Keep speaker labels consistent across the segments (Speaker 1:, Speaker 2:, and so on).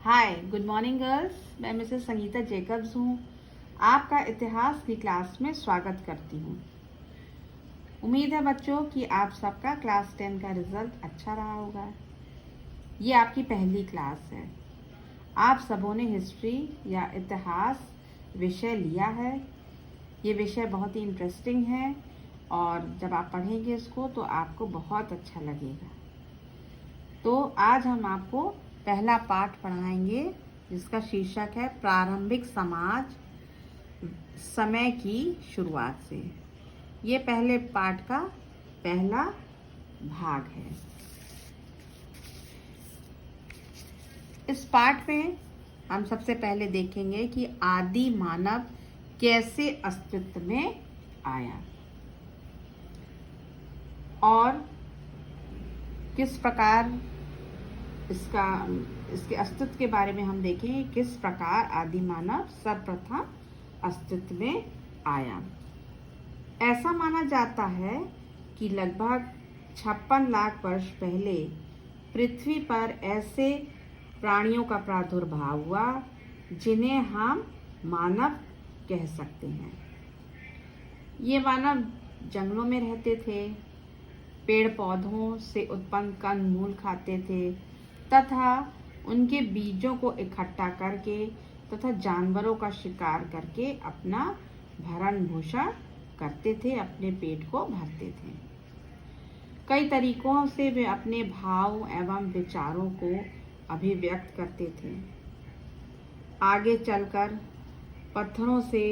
Speaker 1: हाय, good morning girls. मैं Mrs Sangeeta Jacob's हूँ। आपका इतिहास की क्लास में स्वागत करती हूँ। उम्मीद है बच्चों कि आप सबका क्लास 10 का रिजल्ट अच्छा रहा होगा। ये आपकी पहली क्लास है। आप सबों ने हिस्ट्री या इतिहास विषय लिया है। ये विषय बहुत ही इंटरेस्टिंग है और जब आप पढ़ेंगे इसको तो आपको बहुत अच्छा लगेगा। तो आज हम आपको पहला पाठ पढ़ाएंगे जिसका शीर्षक है प्रारंभिक समाज समय की शुरुआत से। ये पहले पाठ का पहला भाग है। इस पाठ में हम सबसे पहले देखेंगे कि आदि मानव कैसे अस्तित्व में आया और किस प्रकार इसके अस्तित्व के बारे में हम देखेंगे। किस प्रकार आदि मानव सर्वप्रथम अस्तित्व में आया। ऐसा माना जाता है कि लगभग 56 लाख वर्ष पहले पृथ्वी पर ऐसे प्राणियों का प्रादुर्भाव हुआ जिन्हें हम मानव कह सकते हैं। ये मानव जंगलों में रहते थे, पेड़ पौधों से उत्पन्न कंद मूल खाते थे तथा उनके बीजों को इकट्ठा करके तथा जानवरों का शिकार करके अपना भरण पोषण करते थे, अपने पेट को भरते थे। कई तरीकों से वे अपने भाव एवं विचारों को अभिव्यक्त करते थे। आगे चलकर पत्थरों से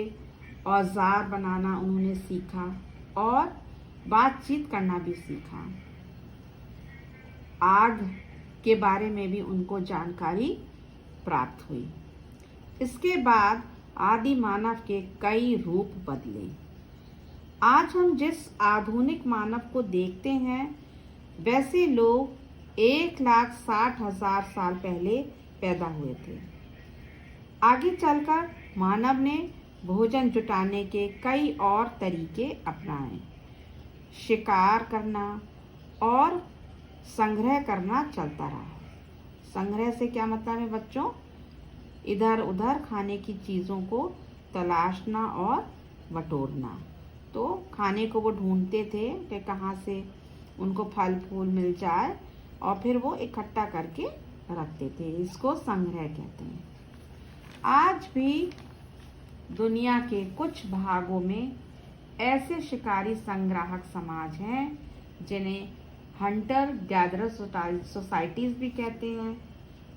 Speaker 1: औजार बनाना उन्होंने सीखा और बातचीत करना भी सीखा। आग के बारे में भी उनको जानकारी प्राप्त हुई। इसके बाद आदि मानव के कई रूप बदले। आज हम जिस आधुनिक मानव को देखते हैं वैसे लोग 1,60,000 साल पहले पैदा हुए थे। आगे चलकर मानव ने भोजन जुटाने के कई और तरीके अपनाए। शिकार करना और संग्रह करना चलता रहा। संग्रह से क्या मतलब है बच्चों? इधर उधर खाने की चीज़ों को तलाशना और बटोरना। तो खाने को वो ढूंढते थे कि कहाँ से उनको फल फूल मिल जाए और फिर वो इकट्ठा करके रखते थे। इसको संग्रह कहते हैं। आज भी दुनिया के कुछ भागों में ऐसे शिकारी संग्राहक समाज हैं जिन्हें हंटर गैदरर सोसाइटीज भी कहते हैं,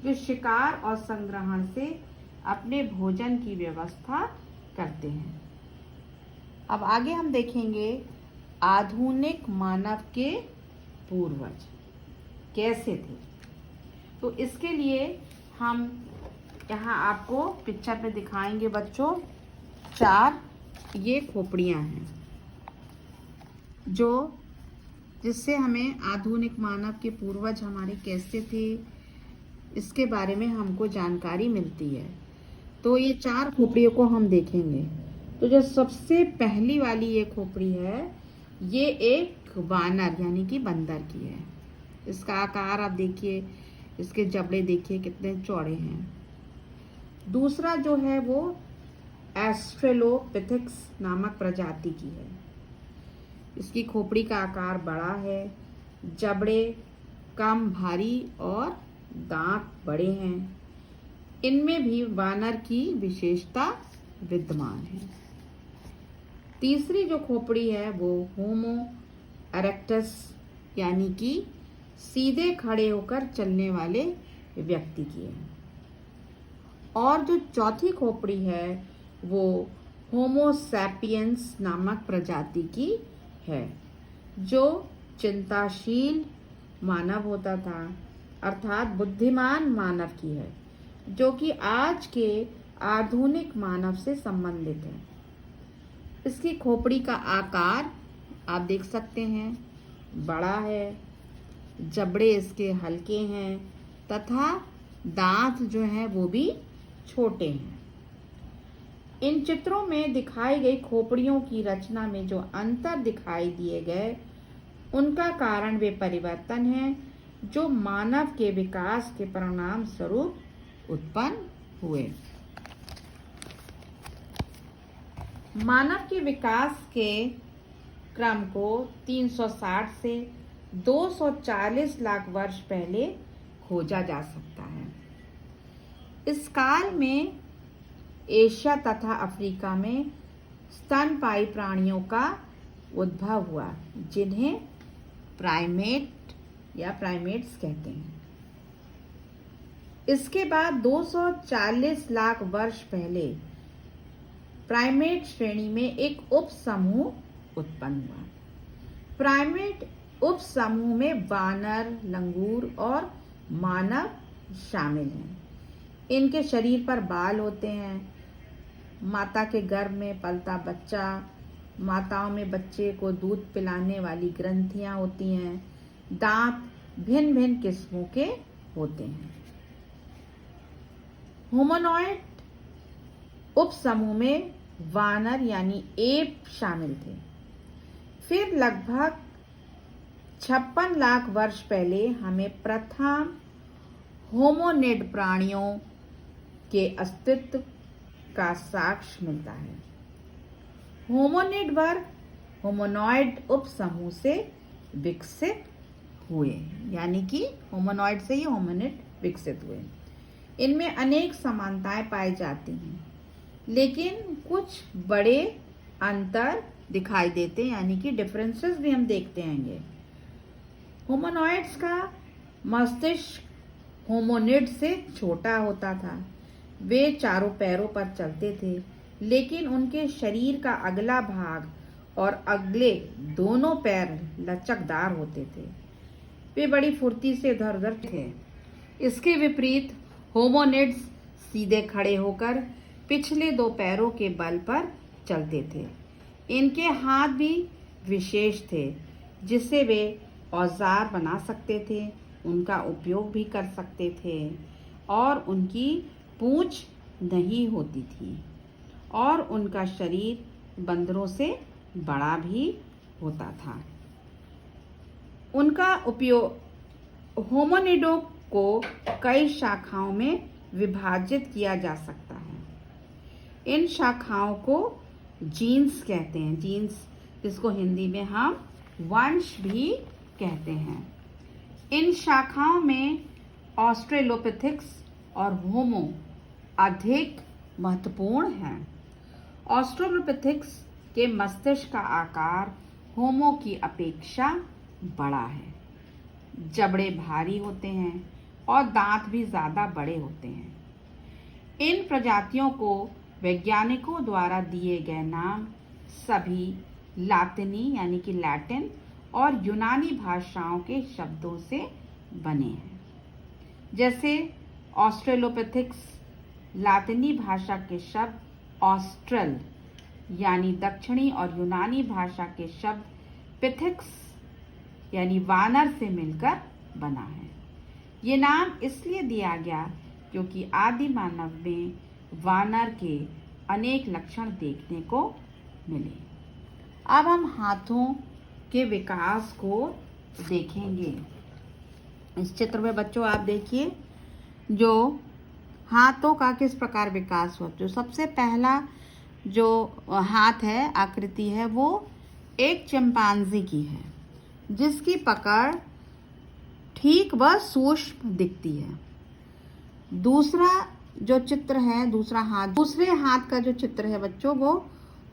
Speaker 1: जो शिकार और संग्रहण से अपने भोजन की व्यवस्था करते हैं। अब आगे हम देखेंगे आधुनिक मानव के पूर्वज कैसे थे। तो इसके लिए हम यहाँ आपको पिक्चर में दिखाएंगे बच्चों। 4 ये खोपड़ियाँ हैं जिससे हमें आधुनिक मानव के पूर्वज हमारे कैसे थे इसके बारे में हमको जानकारी मिलती है। तो ये 4 खोपड़ियों को हम देखेंगे। तो जो सबसे पहली वाली ये खोपड़ी है ये एक वानर यानी कि बंदर की है। इसका आकार आप देखिए, इसके जबड़े देखिए कितने चौड़े हैं। दूसरा जो है वो एस्ट्रेलोपिथेक्स नामक प्रजाति की है। इसकी खोपड़ी का आकार बड़ा है, जबड़े कम भारी और दांत बड़े हैं। इनमें भी वानर की विशेषता विद्यमान है। तीसरी जो खोपड़ी है वो होमो इरेक्टस यानी कि सीधे खड़े होकर चलने वाले व्यक्ति की है। और जो चौथी खोपड़ी है वो होमो सैपियंस नामक प्रजाति की है, जो चिंताशील मानव होता था, अर्थात बुद्धिमान मानव की है, जो कि आज के आधुनिक मानव से संबंधित है। इसकी खोपड़ी का आकार आप देख सकते हैं, बड़ा है, जबड़े इसके हल्के हैं तथा दांत जो हैं वो भी छोटे हैं। इन चित्रों में दिखाई गई खोपड़ियों की रचना में जो अंतर दिखाई दिए गए उनका कारण वे परिवर्तन हैं जो मानव के विकास के परिणाम स्वरूप उत्पन्न हुए। मानव के विकास के क्रम को 360 से 240 लाख वर्ष पहले खोजा जा सकता है। इस काल में एशिया तथा अफ्रीका में स्तनपायी प्राणियों का उद्भव हुआ, जिन्हें प्राइमेट या प्राइमेट्स कहते हैं। इसके बाद 240 लाख वर्ष पहले प्राइमेट श्रेणी में एक उप समूह उत्पन्न हुआ। प्राइमेट उप समूह में वानर, लंगूर और मानव शामिल हैं। इनके शरीर पर बाल होते हैं। माता के गर्भ में पलता बच्चा, माताओं में बच्चे को दूध पिलाने वाली ग्रंथियां होती हैं। दांत भिन्न भिन्न किस्मों के होते हैं। होमोनॉइड उप समूह में वानर यानी एप शामिल थे। फिर लगभग 56 लाख वर्ष पहले हमें प्रथम होमोनिड प्राणियों के अस्तित्व का साक्ष्य मिलता है। होमोनिड वर्ग होमोनॉइड उप समूह से विकसित हुए, यानी कि होमोनॉइड से ही होमोनिड विकसित हुए। इनमें अनेक समानताएं पाई जाती हैं, लेकिन कुछ बड़े अंतर दिखाई देते हैं, यानी कि डिफरेंसेस भी हम देखते हैंगे। होमोनॉइड्स का मस्तिष्क होमोनिड से छोटा होता था। वे चारों पैरों पर चलते थे, लेकिन उनके शरीर का अगला भाग और अगले दोनों पैर लचकदार होते थे। वे बड़ी फुर्ती से इधर उधर थे। इसके विपरीत होमोनिड्स सीधे खड़े होकर पिछले दो पैरों के बल पर चलते थे। इनके हाथ भी विशेष थे, जिससे वे औजार बना सकते थे, उनका उपयोग भी कर सकते थे, और उनकी पूंछ नहीं होती थी, और उनका शरीर बंदरों से बड़ा भी होता था। उनका उपयोग होमोनिडों को कई शाखाओं में विभाजित किया जा सकता है। इन शाखाओं को जीन्स कहते हैं। जीन्स, जिसको हिंदी में हम वंश भी कहते हैं। इन शाखाओं में ऑस्ट्रेलोपिथेक्स और होमो अधिक महत्वपूर्ण हैं। ऑस्ट्रेलोपिथेक्स के मस्तिष्क का आकार होमो की अपेक्षा बड़ा है। जबड़े भारी होते हैं और दांत भी ज़्यादा बड़े होते हैं। इन प्रजातियों को वैज्ञानिकों द्वारा दिए गए नाम सभी लातिनी यानी कि लैटिन और यूनानी भाषाओं के शब्दों से बने हैं। जैसे ऑस्ट्रेलोपिथेक्स लातिनी भाषा के शब्द ऑस्ट्रल यानी दक्षिणी और यूनानी भाषा के शब्द पिथेक्स यानी वानर से मिलकर बना है। ये नाम इसलिए दिया गया क्योंकि आदि मानव में वानर के अनेक लक्षण देखने को मिले। अब हम हाथों के विकास को देखेंगे। इस चित्र में बच्चों आप देखिए, जो हाथों का किस प्रकार विकास हुआ। जो सबसे पहला जो हाथ है, आकृति है, वो एक चिंपांजी की है, जिसकी पकड़ ठीक व सूक्ष्म दिखती है। दूसरा जो चित्र है, दूसरे हाथ का जो चित्र है बच्चों, वो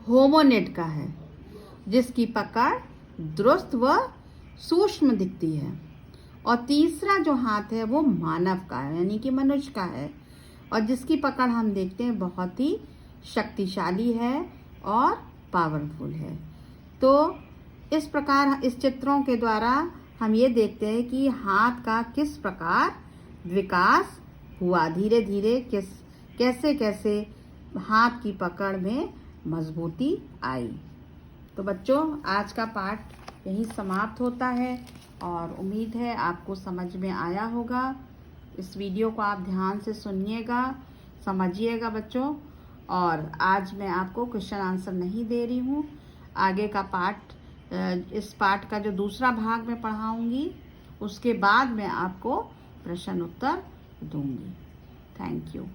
Speaker 1: होमोनिड का है, जिसकी पकड़ दुरुस्त व सूक्ष्म दिखती है। और तीसरा जो हाथ है वो मानव का है, यानी कि मनुष्य का है, और जिसकी पकड़ हम देखते हैं बहुत ही शक्तिशाली है और पावरफुल है। तो इस प्रकार इस चित्रों के द्वारा हम ये देखते हैं कि हाथ का किस प्रकार विकास हुआ, धीरे धीरे कैसे कैसे हाथ की पकड़ में मजबूती आई। तो बच्चों, आज का पाठ यहीं समाप्त होता है और उम्मीद है आपको समझ में आया होगा। इस वीडियो को आप ध्यान से सुनिएगा, समझिएगा बच्चों। और आज मैं आपको क्वेश्चन आंसर नहीं दे रही हूँ। आगे का पाठ, इस पाठ का जो दूसरा भाग मैं पढ़ाऊँगी, उसके बाद मैं आपको प्रश्न उत्तर दूँगी। Thank thank you.